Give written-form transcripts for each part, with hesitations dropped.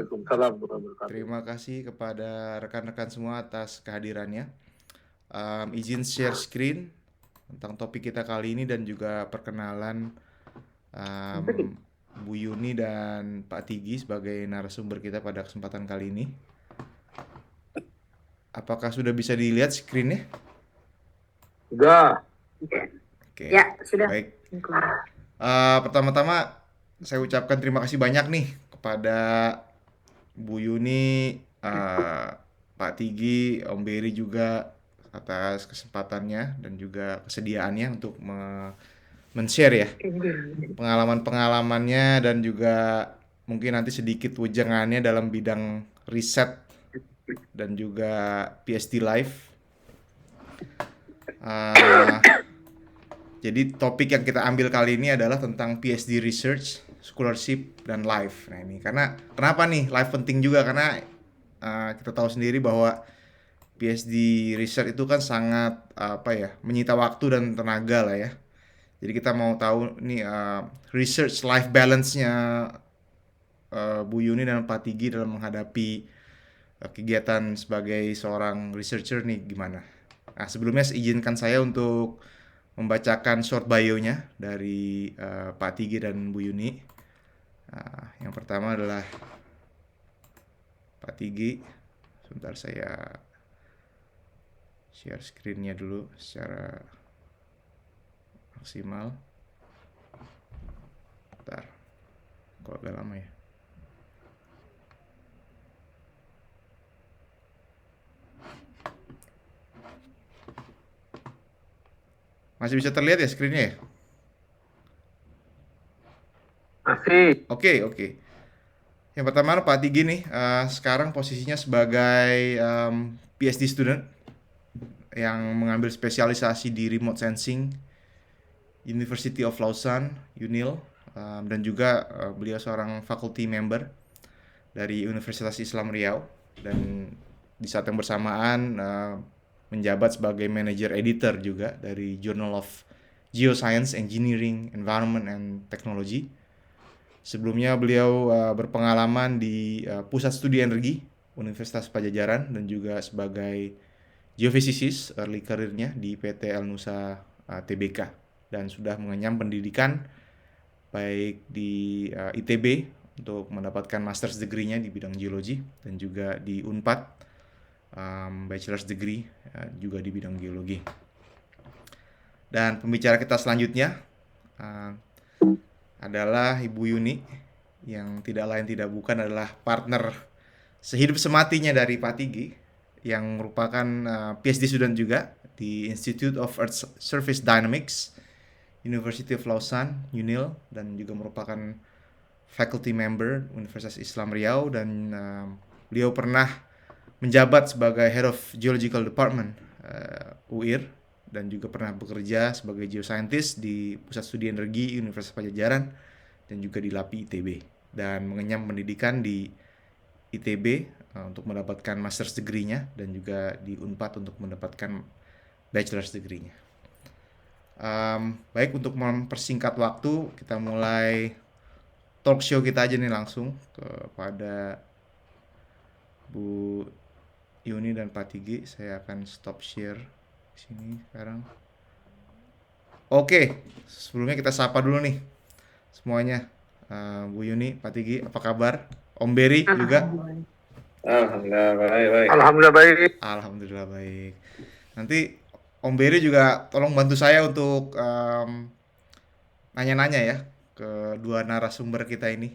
Waalaikumsalam warahmatullahi wabarakatuh. Terima kasih kepada rekan-rekan semua atas kehadirannya. Izin share screen tentang topik kita kali ini dan juga perkenalan um, Bu Yuni dan Pak Tigi sebagai narasumber kita pada kesempatan kali ini. Apakah sudah bisa dilihat screen-nya? Sudah. Oke, Ya, sudah. baik. Pertama-tama saya ucapkan terima kasih banyak nih kepada Bu Yuni, Pak Tigi, Om Beri juga atas kesempatannya dan juga kesediaannya untuk men-share ya pengalaman-pengalamannya dan juga mungkin nanti sedikit wejangannya dalam bidang riset dan juga PhD Life. Jadi topik yang kita ambil kali ini adalah tentang PhD Research, Scholarship, dan Life. Nah ini karena kenapa nih Life penting juga karena kita tahu sendiri bahwa PhD Research itu kan sangat menyita waktu dan tenaga lah ya. Jadi kita mau tahu nih research life balance-nya Bu Yuni dan Pak Tigi dalam menghadapi kegiatan sebagai seorang researcher nih gimana? Nah sebelumnya izinkan saya untuk membacakan short bio-nya dari Pak Tigi dan Bu Yuni. Yang pertama adalah Pak Tigi. Sebentar saya share screen-nya dulu secara maksimal. Bentar. Kok agak lama ya? Masih bisa terlihat ya screen-nya ya? Masih. Oke. Yang pertama Pak Tigi nih, sekarang posisinya sebagai PhD student yang mengambil spesialisasi di remote sensing University of Lausanne, UNIL, dan juga beliau seorang faculty member dari Universitas Islam Riau dan di saat yang bersamaan menjabat sebagai manager editor juga dari Journal of Geoscience, Engineering, Environment, and Technology. Sebelumnya beliau berpengalaman di Pusat Studi Energi Universitas Padjadjaran dan juga sebagai geofisicist early career-nya di PT Elnusa Tbk dan sudah mengenyam pendidikan baik di ITB untuk mendapatkan master's degree-nya di bidang geologi dan juga di Unpad bachelor's degree juga di bidang geologi. Dan pembicara kita selanjutnya adalah Ibu Yuni yang tidak lain tidak bukan adalah partner sehidup sematinya dari Pak Tigi yang merupakan PhD student juga di Institute of Earth Surface Dynamics University of Lausanne, UNIL, dan juga merupakan faculty member Universitas Islam Riau dan beliau pernah menjabat sebagai Head of Geological Department UIR dan juga pernah bekerja sebagai geoscientist di Pusat Studi Energi Universitas Padjadjaran dan juga di LAPI ITB dan mengenyam pendidikan di ITB untuk mendapatkan master's degree-nya dan juga di Unpad untuk mendapatkan bachelor's degree-nya. Baik, untuk mempersingkat waktu kita mulai talk show kita aja nih langsung kepada Bu Yuni dan Pak Tigi. Saya akan stop share sini sekarang. Oke, sebelumnya kita sapa dulu nih semuanya. Bu Yuni, Pak Tigi, apa kabar? Om Beri juga. Alhamdulillah baik. Alhamdulillah baik. Alhamdulillah baik. Nanti Om Beri juga tolong bantu saya untuk nanya-nanya ya ke dua narasumber kita ini.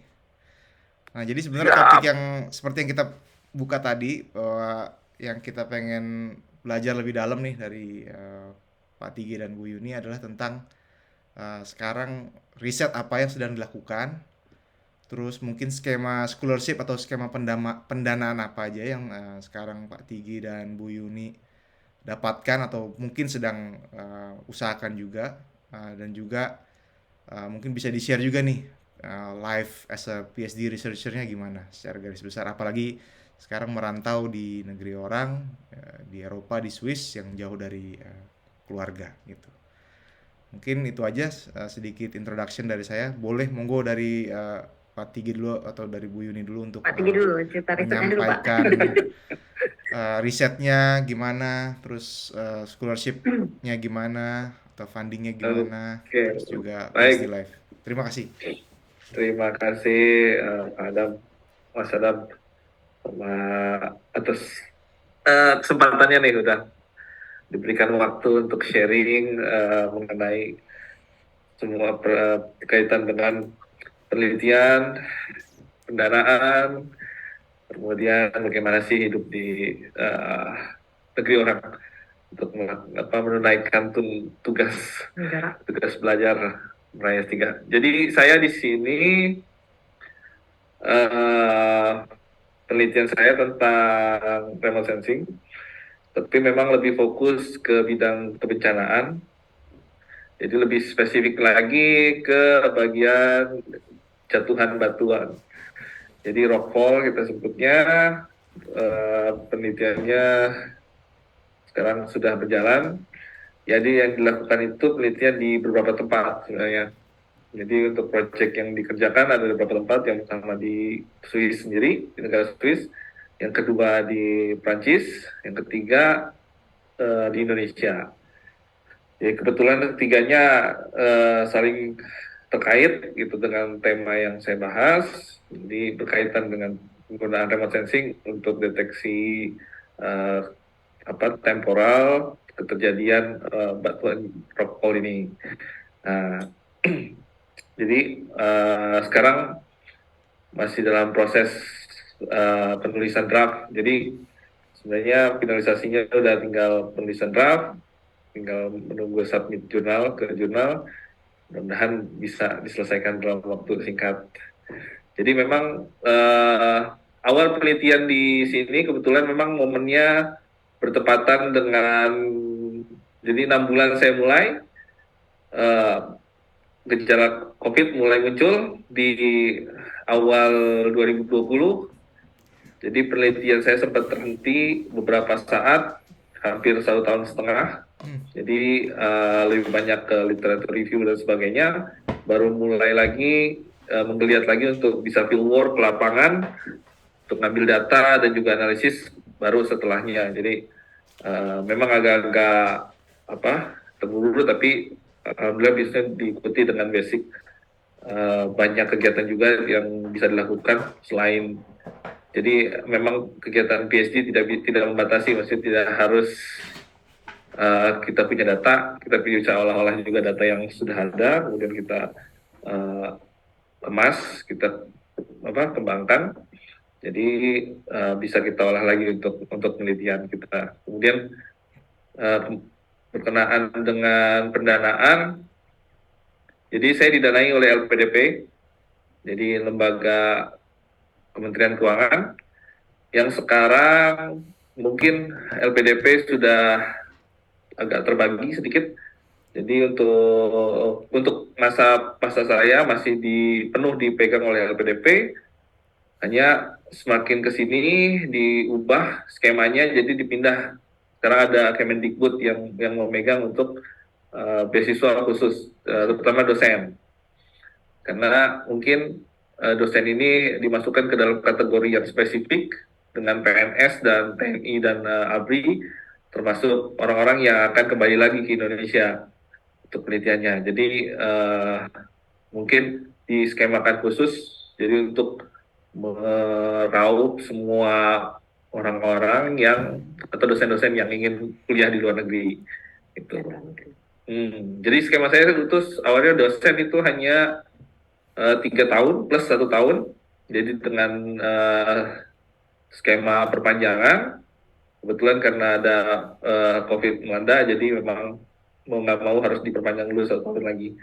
Nah, jadi sebenarnya topik yang seperti yang kita buka tadi bahwa yang kita pengen belajar lebih dalam nih dari Pak Tigi dan Bu Yuni adalah tentang sekarang riset apa yang sedang dilakukan, terus mungkin skema scholarship atau skema pendanaan apa aja yang sekarang Pak Tigi dan Bu Yuni dapatkan atau mungkin sedang usahakan juga, dan juga mungkin bisa di-share juga nih life as a PhD researcher-nya gimana secara garis besar, apalagi sekarang merantau di negeri orang, di Eropa, di Swiss yang jauh dari keluarga gitu. Mungkin itu aja sedikit introduction dari saya. Boleh monggo dari Pak Tigi dulu atau dari Bu Yuni dulu untuk Pak Tigi dulu, cerita risetnya dulu, Pak. menyampaikan risetnya gimana, terus scholarship-nya gimana, atau fundingnya gimana, Oke, terus juga PSD baik. Live. Terima kasih. Terima kasih Adam, Mas Adam, sama atas kesempatannya nih udah diberikan waktu untuk sharing mengenai semua berkaitan dengan penelitian, pendanaan, kemudian bagaimana sih hidup di negeri orang untuk menunaikan tugas Negara. tugas belajar meraih S3. Jadi saya di sini penelitian saya tentang remote sensing, tapi memang lebih fokus ke bidang kebencanaan. Jadi lebih spesifik lagi ke bagian jatuhan batuan. Jadi rockfall kita sebutnya, penelitiannya sekarang sudah berjalan. Jadi yang dilakukan itu penelitian di beberapa tempat sebenarnya. Jadi untuk proyek yang dikerjakan ada beberapa tempat, yang pertama di Swiss sendiri, di negara Swiss, yang kedua di Prancis, yang ketiga di Indonesia. Jadi kebetulan ketiganya saling terkait gitu dengan tema yang saya bahas. Jadi berkaitan dengan penggunaan remote sensing untuk deteksi temporal keterjadian batuan rockfall ini. Nah, jadi sekarang masih dalam proses penulisan draft. Jadi sebenarnya finalisasinya udah tinggal penulisan draft, tinggal menunggu submit jurnal ke jurnal. Mudah-mudahan bisa diselesaikan dalam waktu singkat. Jadi memang awal penelitian di sini kebetulan memang momennya bertepatan dengan, jadi 6 bulan saya mulai, gejala COVID mulai muncul di awal 2020. Jadi penelitian saya sempat terhenti beberapa saat, hampir 1,5 tahun. Jadi lebih banyak ke literatur review dan sebagainya. Baru mulai lagi menggeliat lagi untuk bisa fieldwork ke lapangan, untuk ngambil data dan juga analisis baru setelahnya. Jadi memang agak-agak terburu-buru, tapi alhamdulillah bisa diikuti dengan basic. Banyak kegiatan juga yang bisa dilakukan selain. Jadi memang kegiatan PhD tidak membatasi, maksudnya tidak harus kita punya data, kita bisa olah-olah juga data yang sudah ada, kemudian kita kemas, kita kembangkan, jadi bisa kita olah lagi untuk penelitian kita. Kemudian berkenaan dengan pendanaan, jadi saya didanai oleh LPDP, jadi lembaga Kementerian Keuangan, yang sekarang mungkin LPDP sudah agak terbagi sedikit. Jadi untuk masa saya masih penuh dipegang oleh LPDP. Hanya semakin ke sini diubah skemanya, jadi dipindah. Sekarang ada Kemendikbud yang memegang untuk beasiswa khusus, terutama dosen. Karena mungkin dosen ini dimasukkan ke dalam kategori yang spesifik dengan PNS dan TNI dan ABRI, termasuk orang-orang yang akan kembali lagi ke Indonesia untuk penelitiannya. Jadi mungkin diskemakan khusus, jadi untuk meraup semua orang-orang yang atau dosen-dosen yang ingin kuliah di luar negeri. Gitu. Jadi skema saya itu awalnya dosen itu hanya 3 tahun plus 1 tahun. Jadi dengan skema perpanjangan, kebetulan karena ada COVID melanda, jadi memang mau nggak mau harus diperpanjang dulu 1 tahun lagi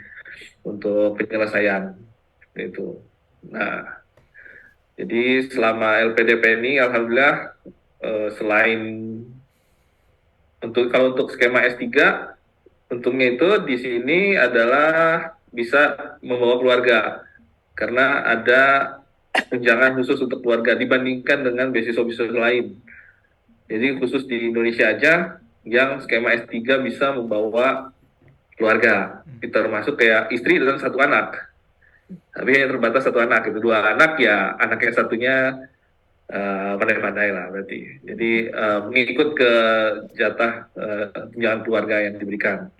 untuk penyelesaian itu. Nah, jadi selama LPDP ini, alhamdulillah, selain kalau untuk skema S3, untungnya itu di sini adalah bisa membawa keluarga, karena ada tunjangan khusus untuk keluarga dibandingkan dengan beasiswa-beasiswa lain. Jadi khusus di Indonesia aja yang skema S3 bisa membawa keluarga, termasuk kayak istri dan 1 anak. Tapi yang terbatas satu anak, itu 2 anak ya, anak yang satunya pandai-pandai lah berarti. Jadi mengikut ke jatah tunjangan keluarga yang diberikan.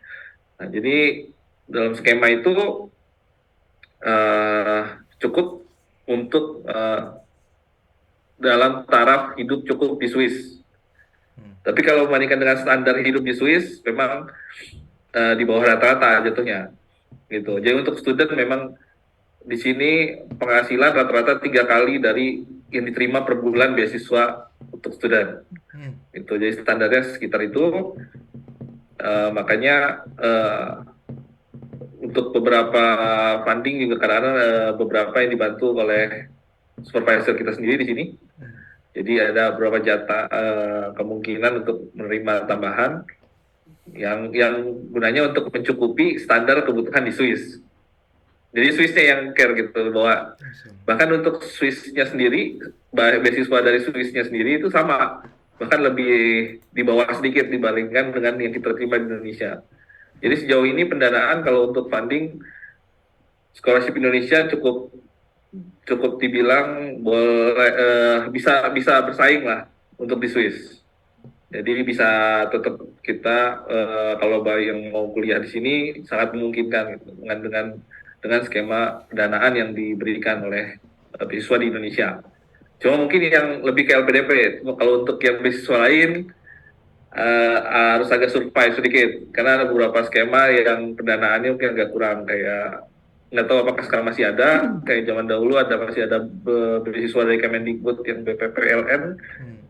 Nah, jadi dalam skema itu cukup untuk dalam taraf hidup cukup di Swiss. Tapi kalau membandingkan dengan standar hidup di Swiss, memang di bawah rata-rata jatuhnya, gitu. Jadi untuk student memang di sini penghasilan rata-rata 3 kali dari yang diterima per bulan beasiswa untuk student. Itu jadi standarnya sekitar itu. Makanya untuk beberapa funding juga karena beberapa yang dibantu oleh supervisor kita sendiri di sini. Jadi ada beberapa jatah kemungkinan untuk menerima tambahan yang gunanya untuk mencukupi standar kebutuhan di Swiss. Jadi Swissnya yang care gitu, bahwa bahkan untuk Swissnya sendiri, beasiswa dari Swissnya sendiri itu sama, bahkan lebih di bawah sedikit dibandingkan dengan yang kita terima di Indonesia. Jadi sejauh ini pendanaan kalau untuk funding scholarship Indonesia cukup dibilang boleh bisa bersaing lah untuk di Swiss. Jadi bisa tetap kita kalau yang mau kuliah di sini sangat memungkinkan gitu, dengan skema pendanaan yang diberikan oleh beasiswa di Indonesia. Cuma mungkin yang lebih ke LPDP. Kalau untuk yang beasiswa lain harus agak survive sedikit karena ada beberapa skema yang pendanaannya mungkin agak kurang, kayak nggak tahu apakah sekarang masih ada, kayak zaman dahulu masih ada beasiswa dari Kemendikbud yang BPPLN.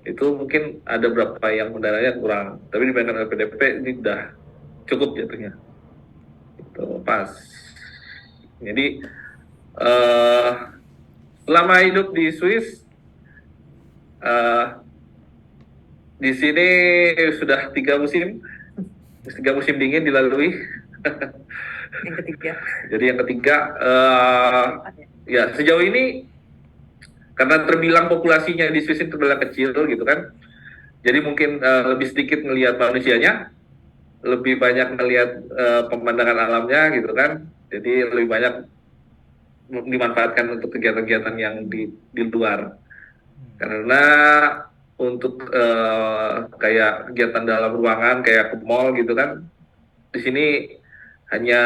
Itu mungkin ada beberapa yang pendananya kurang, tapi dibandingkan LPDP ini udah cukup jatuhnya. Itu pas. Jadi selama hidup di Swiss, di sini sudah 3 musim dingin dilalui. Yang ketiga. Jadi yang ketiga, ya sejauh ini karena terbilang populasinya di Swiss ini terbilang kecil gitu kan, jadi mungkin lebih sedikit ngelihat manusianya, lebih banyak ngelihat pemandangan alamnya gitu kan, jadi lebih banyak dimanfaatkan untuk kegiatan-kegiatan yang di luar. Karena untuk kayak kegiatan dalam ruangan kayak ke mall gitu kan, di sini hanya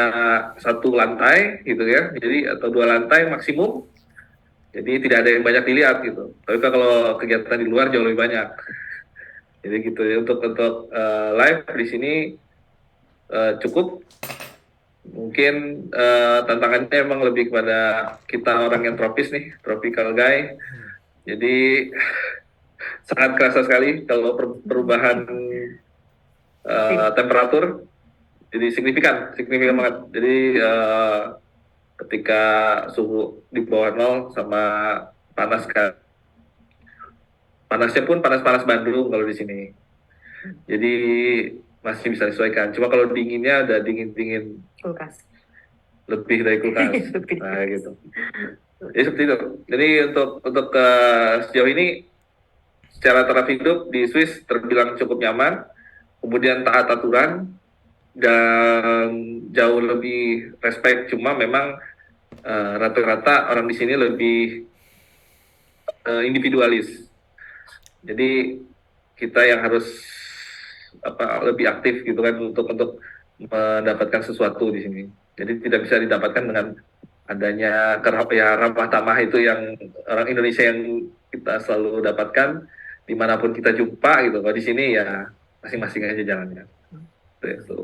1 lantai gitu ya, jadi atau 2 lantai maksimum. Jadi tidak ada yang banyak dilihat gitu. Tapi kalau kegiatan di luar jauh lebih banyak. Jadi gitu ya, untuk live di sini cukup. Mungkin tantangannya emang lebih kepada kita orang yang tropis nih, tropical guy. Jadi sangat kerasa sekali kalau perubahan temperatur. Jadi signifikan banget. Jadi ketika suhu di bawah 0 sama panas kan. Panasnya pun panas-panas Bandung kalau di sini. Jadi masih bisa disesuaikan. Cuma kalau dinginnya ada dingin-dingin Kulkas. lebih dari kulkas. Nah gitu. Jadi seperti itu. Jadi untuk sejauh ini secara taraf hidup di Swiss terbilang cukup nyaman, kemudian taat aturan dan jauh lebih respect. Cuma memang rata-rata orang di sini lebih individualis. Jadi kita yang harus lebih aktif gitu kan untuk mendapatkan sesuatu di sini. Jadi tidak bisa didapatkan dengan adanya ramah tamah itu yang orang Indonesia yang kita selalu dapatkan dimanapun kita jumpa gitu. Kalau di sini ya masing-masing aja jalannya. Itu.